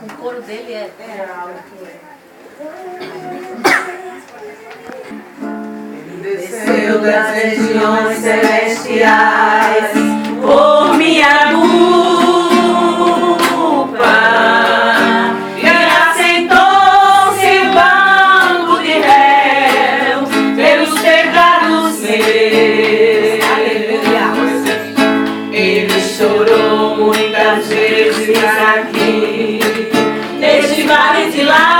O coro dele é alto. Desceu das regiões celestiais por minha culpa e assentou-se em banco de réus pelos pecados meus. Ele chorou muitas vezes aqui neste vale de lágrimas.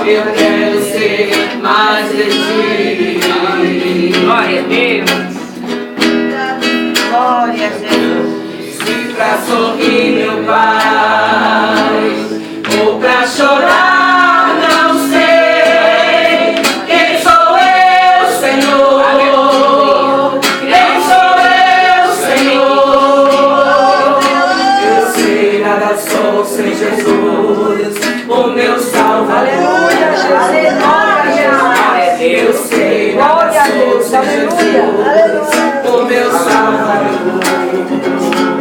Eu quero ser mais de ti. Glória a Deus. Glória a Deus. Se pra sorrir, meu Pai, ou pra chorar, não sei. Quem sou eu, Senhor? Quem sou eu, Senhor? Eu sei, nada sou sem Jesus, o meu Salvador. Eu sei, nada sou sem Jesus, o meu Salvador.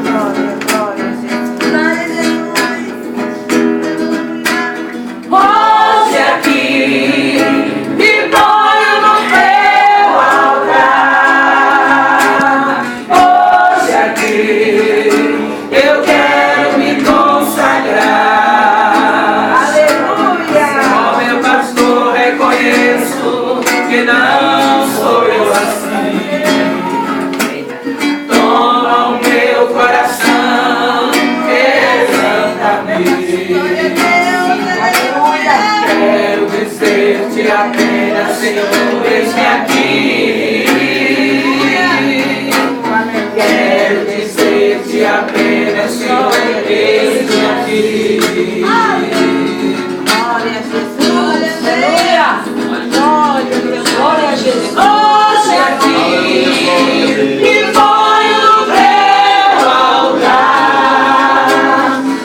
Senhor, eis-me aqui. Quero dizer-te apenas, Senhor, eis-me aqui. Glória a Jesus. Aleluia. Glória a Jesus. Hoje aqui e foi no teu altar.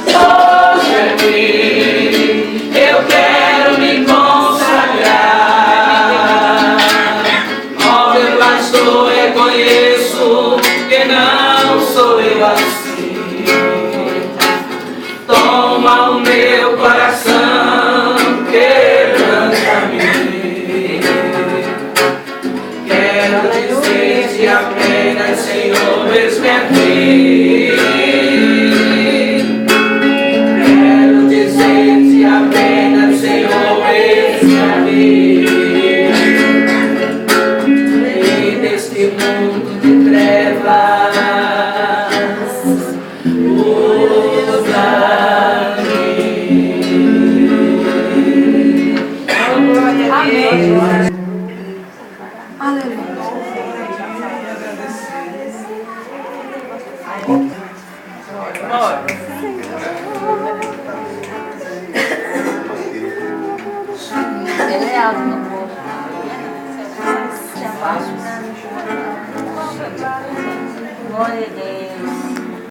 Hoje aqui eu quero me consagrar. Ó meu pastor, reconheço que não sou eu assim. Toma o meu coração, quebranta-me. Quero dizer-te apenas, Senhor, eis-me aqui. Quero dizer-te apenas, Senhor, eis-me aqui. E neste mundo de trevas, usa-me. Amém. Ele é alto no corpo. Glória a Deus.